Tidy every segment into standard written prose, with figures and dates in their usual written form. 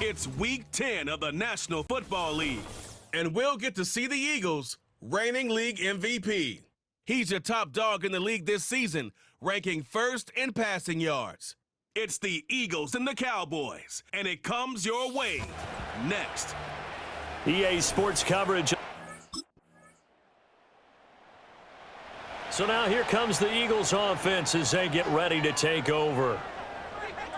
It's Week 10 of the National Football League, and we'll get to see the Eagles, reigning league MVP. He's your top dog in the league this season, ranking first in passing yards. It's the Eagles and the Cowboys, and it comes your way next. EA Sports coverage. So now here comes the Eagles offense as they get ready to take over.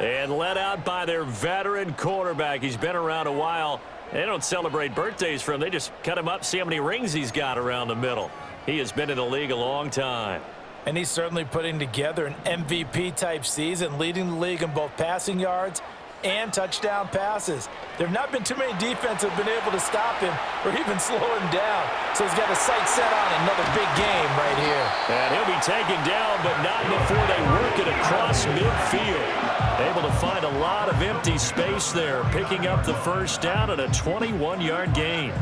And led out by their veteran quarterback. He's been around a while. They don't celebrate birthdays for him. They just cut him up, see how many rings he's got around the middle. He has been in the league a long time. And he's certainly putting together an MVP-type season, leading the league in both passing yards and touchdown passes. There have not been too many defenses that have been able to stop him or even slow him down. So he's got a sight set on another big game right here. And he'll be taken down, but not before they work it across midfield. Able to find a lot of empty space there, picking up the first down at a 21-yard gain.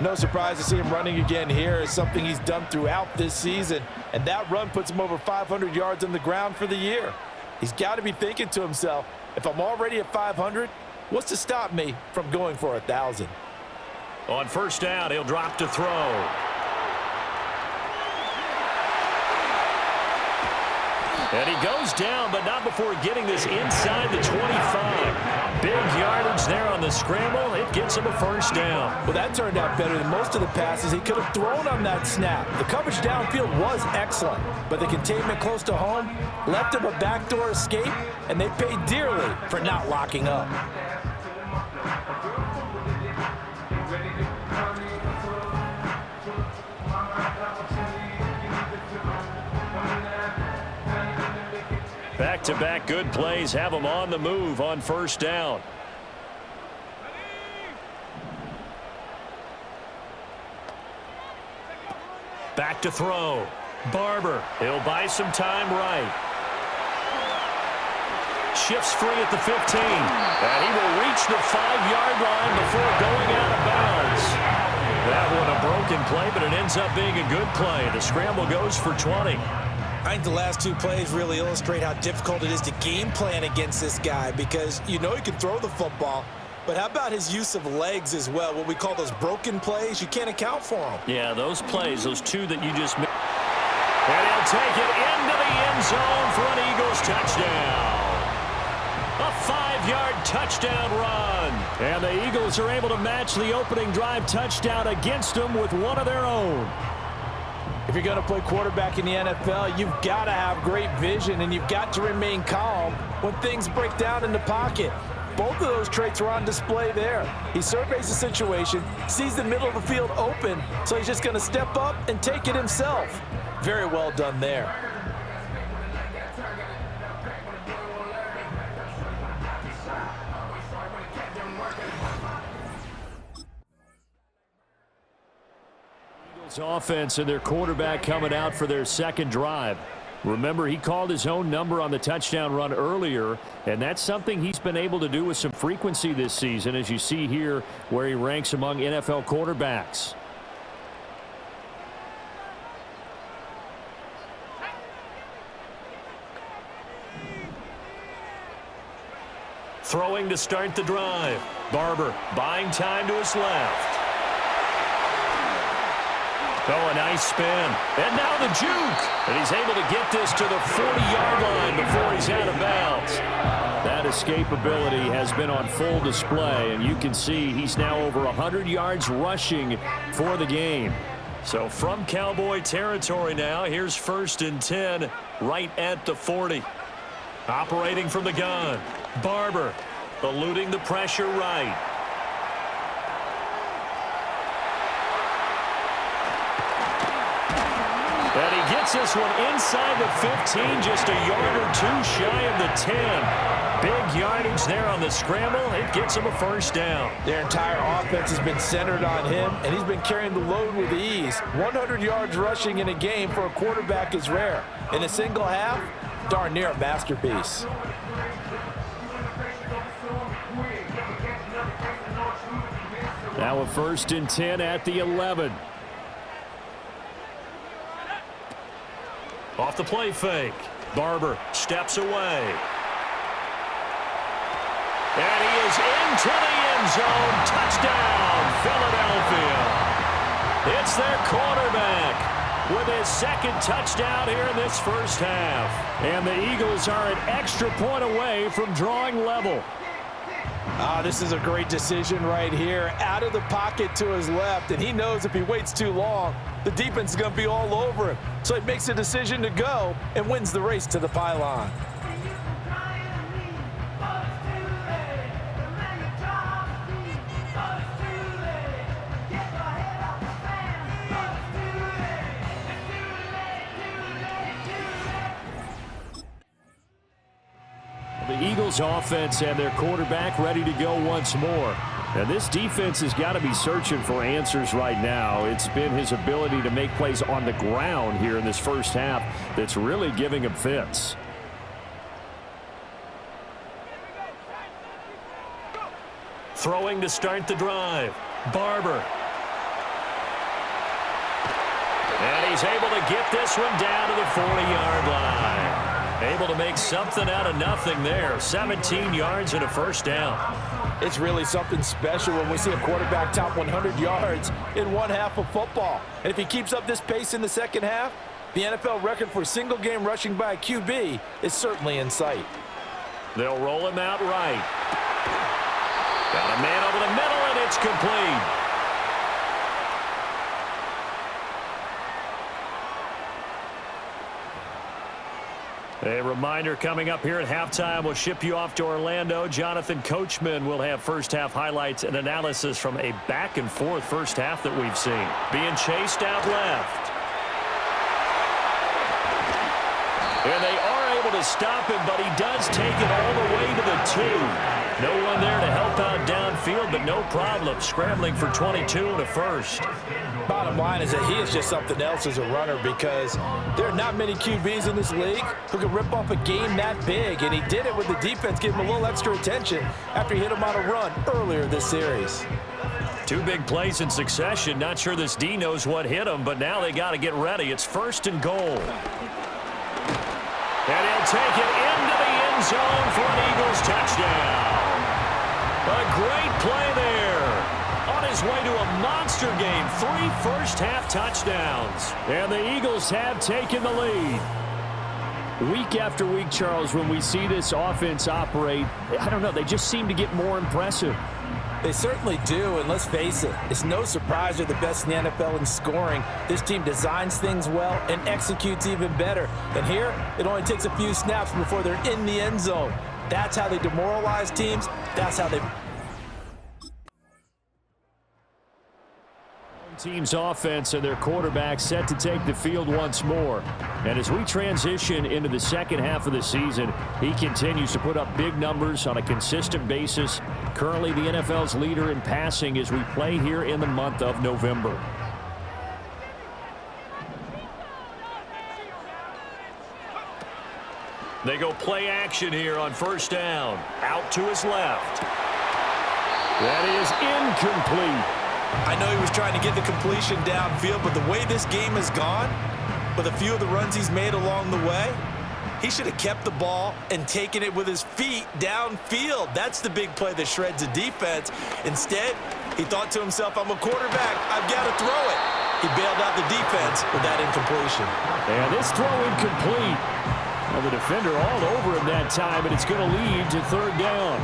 No surprise to see him running again here. It's something he's done throughout this season. And that run puts him over 500 yards on the ground for the year. He's got to be thinking to himself, if I'm already at 500, what's to stop me from going for 1,000? On first down, he'll drop to throw. And he goes down, but not before getting this inside the 25. Big yardage there on the scramble. It gets him a first down. Well, that turned out better than most of the passes he could have thrown on that snap. The coverage downfield was excellent, but the containment close to home left him a backdoor escape, and they paid dearly for not locking up. Back-to-back good plays have him on the move on first down. Back to throw. Barber. He'll buy some time right. Shifts free at the 15. And he will reach the 5-yard line before going out of bounds. That one a broken play, but it ends up being a good play. The scramble goes for 20. I think the last two plays really illustrate how difficult it is to game plan against this guy because you know he can throw the football, but how about his use of legs as well? What we call those broken plays, you can't account for them. Yeah, those plays, those two that you just missed. And he'll take it into the end zone for an Eagles touchdown. A 5-yard touchdown run. And the Eagles are able to match the opening drive touchdown against them with one of their own. If you're going to play quarterback in the NFL, you've got to have great vision, and you've got to remain calm when things break down in the pocket. Both of those traits are on display there. He surveys the situation, sees the middle of the field open, so he's just going to step up and take it himself. Very well done there. Offense and their quarterback coming out for their second drive. Remember, he called his own number on the touchdown run earlier, and that's something he's been able to do with some frequency this season, as you see here where he ranks among NFL quarterbacks. Throwing to start the drive. Barber buying time to his left. Oh, a nice spin. And now the juke. And he's able to get this to the 40-yard line before he's out of bounds. That escapability has been on full display, and you can see he's now over 100 yards rushing for the game. So from Cowboy territory now, here's 1st and 10 right at the 40. Operating from the gun. Barber eluding the pressure right. And he gets this one inside the 15, just a yard or two shy of the 10. Big yardage there on the scramble. It gets him a first down. Their entire offense has been centered on him, and he's been carrying the load with ease. 100 yards rushing in a game for a quarterback is rare. In a single half, darn near a masterpiece. Now a 1st and 10 at the 11. Off the play fake. Barber steps away. And he is goes into the end zone. Touchdown, Philadelphia. It's their quarterback with his second touchdown here in this first half. And the Eagles are an extra point away from drawing level. This is a great decision right here. Out of the pocket to his left, and he knows if he waits too long, the defense is going to be all over him. So he makes a decision to go and wins the race to the pylon. The Eagles offense and their quarterback ready to go once more. And this defense has got to be searching for answers right now. It's been his ability to make plays on the ground here in this first half that's really giving him fits. Throwing to start the drive. Barber. And he's able to get this one down to the 40-yard line. Able to make something out of nothing there. 17 yards and a first down. It's really something special when we see a quarterback top 100 yards in one half of football. And if he keeps up this pace in the second half, the NFL record for single-game rushing by a QB is certainly in sight. They'll roll him out right. Got a man over the middle, and it's complete. A reminder coming up here at halftime. We'll ship you off to Orlando. Jonathan Coachman will have first-half highlights and analysis from a back-and-forth first half that we've seen. Being chased out left. And they are able to stop him, but he does take it all the way to the 2. No one there to help out downfield, but no problem. Scrambling for 22 and a first. Bottom line is that he is just something else as a runner because there are not many QBs in this league who can rip off a game that big, and he did it with the defense giving him a little extra attention after he hit him on a run earlier this series. Two big plays in succession. Not sure this D knows what hit him, but now they got to get ready. It's 1st and goal. And he'll take it into the end zone for an Eagles touchdown. A great play there. On his way to a monster game, 3 first-half touchdowns. And the Eagles have taken the lead. Week after week, Charles, when we see this offense operate, I don't know, they just seem to get more impressive. They certainly do, and let's face it, it's no surprise they're the best in the NFL in scoring. This team designs things well and executes even better. And here, it only takes a few snaps before they're in the end zone. That's how they demoralize teams. That's how they... Team's offense and their quarterback set to take the field once more. And as we transition into the second half of the season, he continues to put up big numbers on a consistent basis. Currently the NFL's leader in passing as we play here in the month of November. They go play action here on first down. Out to his left. That is incomplete. I know he was trying to get the completion downfield, but the way this game has gone, with a few of the runs he's made along the way, he should have kept the ball and taken it with his feet downfield. That's the big play that shreds the defense. Instead, he thought to himself, I'm a quarterback, I've got to throw it. He bailed out the defense with that incompletion. And this throw incomplete. Well, the defender all over him that time, and it's going to lead to 3rd down.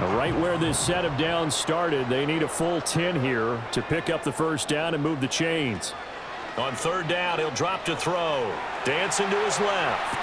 Now, right where this set of downs started, they need a full 10 here to pick up the first down and move the chains. On 3rd down, he'll drop to throw. Dancing to his left.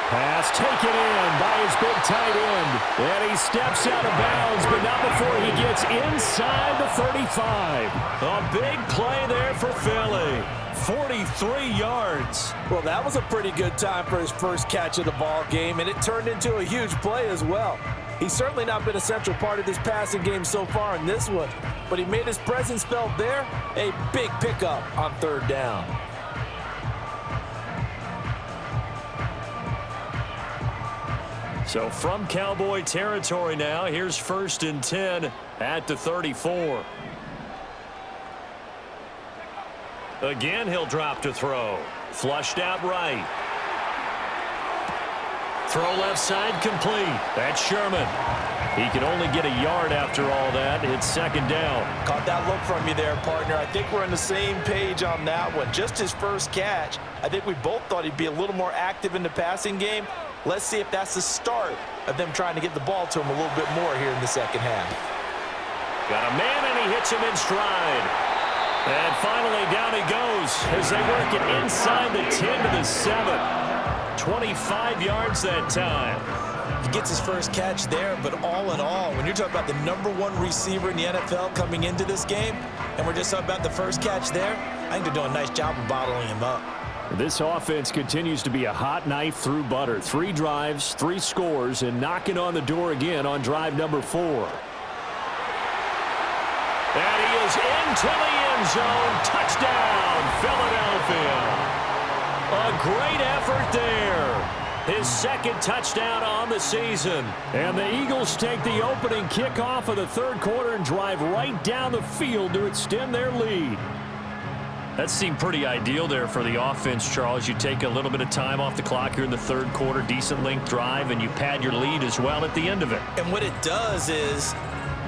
Pass taken in by his big tight end. And he steps out of bounds, but not before he gets inside the 35. A big play there for Philly. 43 yards. Well, that was a pretty good time for his first catch of the ball game, and it turned into a huge play as well. He's certainly not been a central part of this passing game so far in this one, but he made his presence felt there. A big pickup on 3rd down. So from Cowboy territory now, here's 1st and 10 at the 34. Again, he'll drop to throw. Flushed out right. Throw left side complete. That's Sherman. He can only get a yard after all that. It's second down. Caught that look from you there, partner. I think we're on the same page on that one. Just his first catch. I think we both thought he'd be a little more active in the passing game. Let's see if that's the start of them trying to get the ball to him a little bit more here in the second half. Got a man, and he hits him in stride. And finally, down he goes as they work it inside the 10 to the 7. 25 yards that time. He gets his first catch there, but all in all, when you're talking about the #1 receiver in the NFL coming into this game, and we're just talking about the first catch there, I think they're doing a nice job of bottling him up. This offense continues to be a hot knife through butter. 3 drives, 3 scores, and knocking on the door again on drive number 4. And he is into the end zone. Touchdown, Philadelphia. A great effort there. His second touchdown on the season. And the Eagles take the opening kickoff of the third quarter and drive right down the field to extend their lead. That seemed pretty ideal there for the offense, Charles. You take a little bit of time off the clock here in the third quarter, decent length drive, and you pad your lead as well at the end of it. And what it does is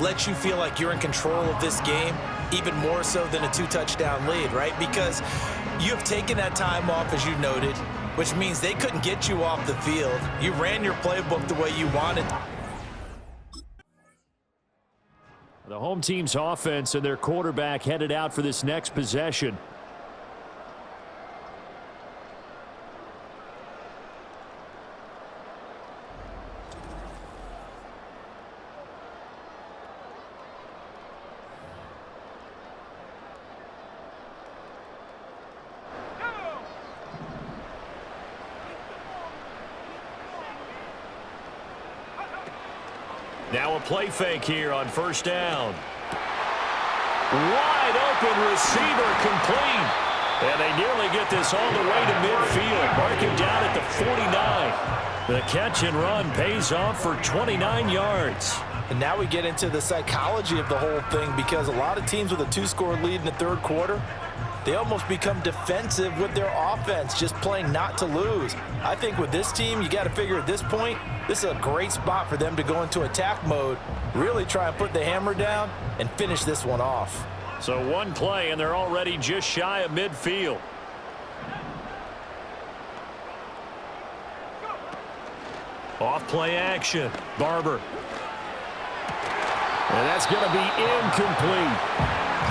let you feel like you're in control of this game, even more so than a 2-touchdown lead, right? Because you have taken that time off, as you noted, which means they couldn't get you off the field. You ran your playbook the way you wanted. The home team's offense and their quarterback headed out for this next possession. Now a play fake here on first down. Wide open receiver complete. And they nearly get this all the way to midfield. Mark him down at the 49. The catch and run pays off for 29 yards. And now we get into the psychology of the whole thing, because a lot of teams with a 2-score lead in the third quarter, they almost become defensive with their offense, just playing not to lose. I think with this team, you got to figure at this point, this is a great spot for them to go into attack mode, really try and put the hammer down and finish this one off. So one play, and they're already just shy of midfield. Off play action. Barber. And that's going to be incomplete.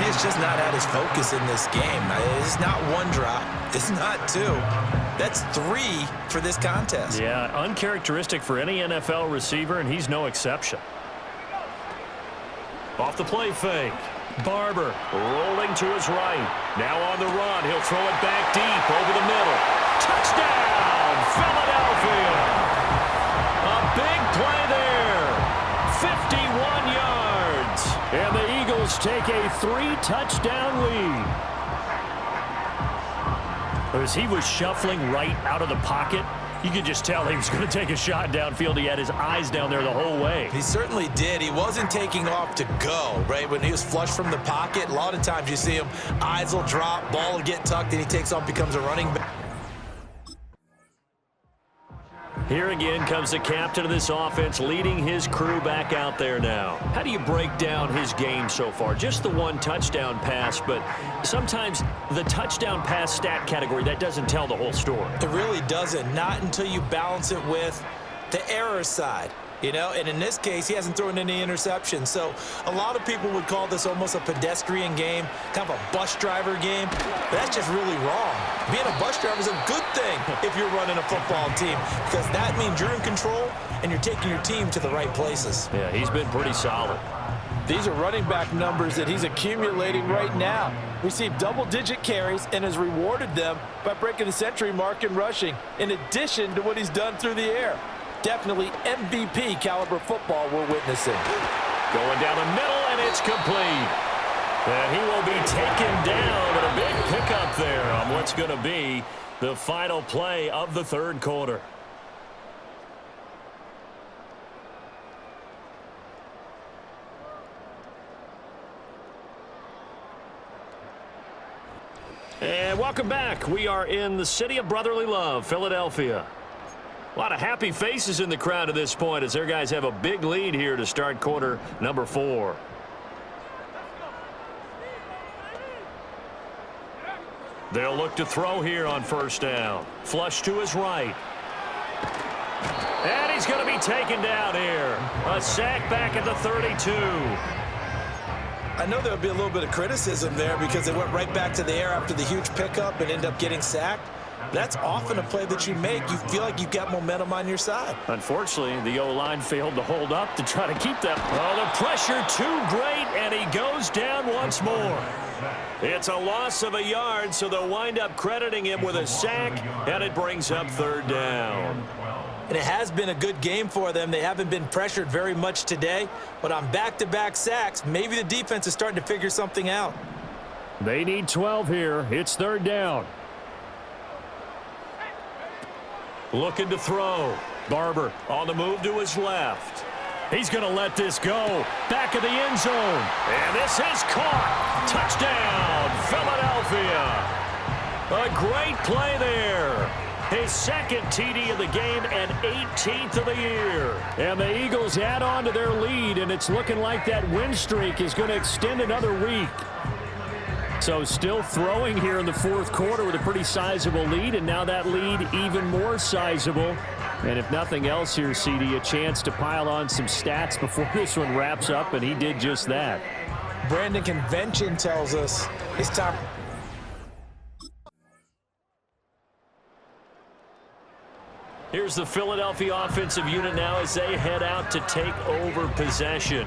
He's just not at his focus in this game. It's not one drop. It's not 2. That's 3 for this contest. Yeah, uncharacteristic for any NFL receiver, and he's no exception. Off the play fake. Barber rolling to his right. Now on the run. He'll throw it back deep over the middle. Touchdown, Philadelphia. A big play there. 51 yards. And the Eagles take a 3-touchdown lead. As he was shuffling right out of the pocket, you could just tell he was going to take a shot downfield. He had his eyes down there the whole way. He certainly did. He wasn't taking off to go, right? When he was flush from the pocket, a lot of times you see him, eyes will drop, ball will get tucked, and he takes off, becomes a running back. Here again comes the captain of this offense, leading his crew back out there now. How do you break down his game so far? Just the 1 touchdown pass, but sometimes the touchdown pass stat category, that doesn't tell the whole story. It really doesn't, not until you balance it with the error side. You know, and in this case, he hasn't thrown any interceptions. So a lot of people would call this almost a pedestrian game, kind of a bus driver game. But that's just really wrong. Being a bus driver is a good thing if you're running a football team, because that means you're in control and you're taking your team to the right places. Yeah, he's been pretty solid. These are running back numbers that he's accumulating right now. Received double-digit carries and has rewarded them by breaking the century mark in rushing, in addition to what he's done through the air. Definitely MVP caliber football we're witnessing. Going down the middle, and it's complete. And he will be taken down, but a big pickup there on what's going to be the final play of the third quarter. And welcome back. We are in the city of brotherly love, Philadelphia. A lot of happy faces in the crowd at this point as their guys have a big lead here to start quarter number 4. They'll look to throw here on first down. Flush to his right. And he's going to be taken down here. A sack back at the 32. I know there'll be a little bit of criticism there because they went right back to the air after the huge pickup and end up getting sacked. That's often a play that you make. You feel like you've got momentum on your side. Unfortunately, the O-line failed to hold up to try to keep that. Oh, the pressure too great, and he goes down once more. It's a loss of a yard, so they'll wind up crediting him with a sack, and it brings up third down. And it has been a good game for them. They haven't been pressured very much today, but on back-to-back sacks, maybe the defense is starting to figure something out. They need 12 here. It's third down. Looking to throw. Barber on the move to his left. He's going to let this go. Back of the end zone. And this is caught. Touchdown, Philadelphia. A great play there. His second TD of the game and 18th of the year. And the Eagles add on to their lead, and it's looking like that win streak is going to extend another week. So still throwing here in the fourth quarter with a pretty sizable lead, and now that lead even more sizable. And if nothing else here, CD, a chance to pile on some stats before this one wraps up, and he did just that. Brandon, convention tells us it's time. Here's the Philadelphia offensive unit now as they head out to take over possession.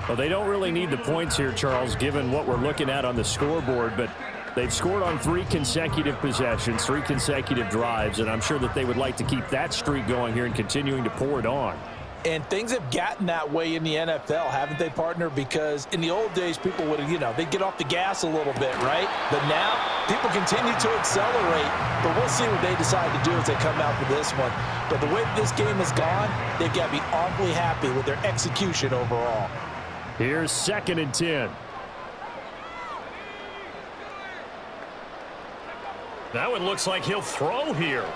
Well, they don't really need the points here, Charles, given what we're looking at on the scoreboard, but they've scored on 3 consecutive possessions, 3 consecutive drives, and I'm sure that they would like to keep that streak going here and continuing to pour it on. And things have gotten that way in the NFL, haven't they, partner? Because in the old days, people would, they'd get off the gas a little bit, right? But now, people continue to accelerate. But we'll see what they decide to do as they come out for this one. But the way that this game has gone, they've got to be awfully happy with their execution overall. Here's 2nd and 10. That one looks like he'll throw here.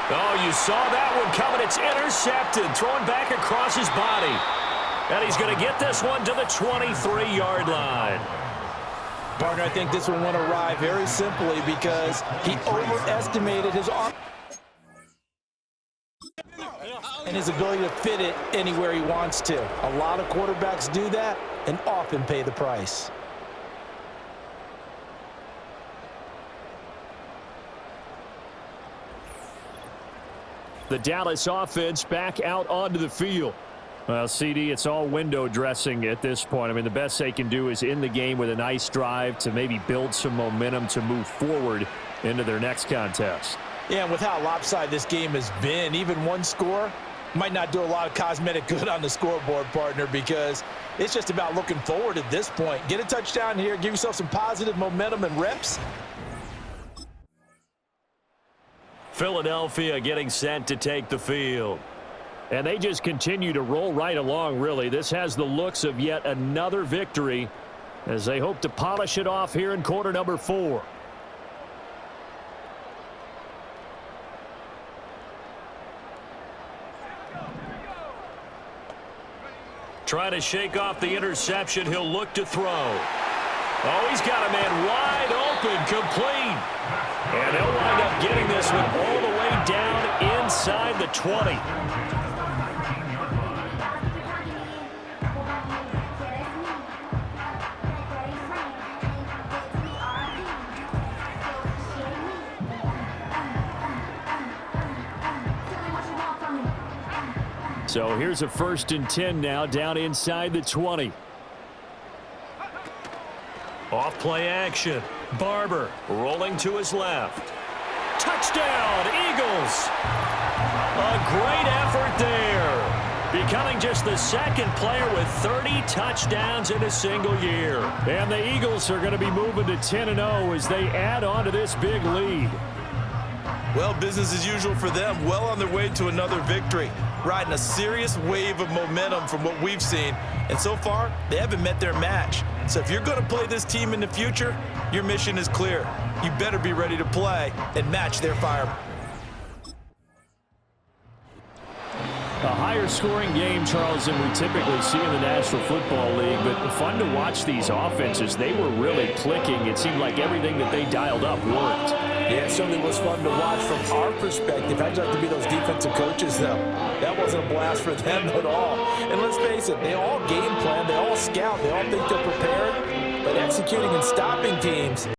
Oh, you saw that one coming. It's intercepted, thrown back across his body. And he's going to get this one to the 23-yard line. Partner, I think this one went awry very simply because he overestimated his arm and his ability to fit it anywhere he wants to. A lot of quarterbacks do that and often pay the price. The Dallas offense back out onto the field. Well, CD, it's all window dressing at this point. I mean, the best they can do is in the game with a nice drive to maybe build some momentum to move forward into their next contest. Yeah, and with how lopsided this game has been, even one score might not do a lot of cosmetic good on the scoreboard, partner, because it's just about looking forward at this point. Get a touchdown here, give yourself some positive momentum and reps. Philadelphia getting set to take the field. And they just continue to roll right along, really. This has the looks of yet another victory as they hope to polish it off here in quarter number 4. Trying to shake off the interception. He'll look to throw. Oh, he's got a man wide open, complete. And they'll wind up getting this one all the way down inside the 20. So here's a 1st and 10 now down inside the 20. Off play action. Barber rolling to his left. Touchdown, Eagles. A great effort there. Becoming just the 2nd player with 30 touchdowns in a single year. And the Eagles are going to be moving to 10-0 as they add on to this big lead. Well, business as usual for them. Well on their way to another victory. Riding a serious wave of momentum from what we've seen. And so far, they haven't met their match. So if you're going to play this team in the future, your mission is clear. You better be ready to play and match their fire. A higher scoring game, Charles, than we typically see in the National Football League, but fun to watch these offenses. They were really clicking. It seemed like everything that they dialed up worked. Yeah, it certainly was fun to watch from our perspective. How'd you like to be those defensive coaches, though? That wasn't a blast for them at all. And let's face it, they all game plan, they all scout, they all think they're prepared, but executing and stopping teams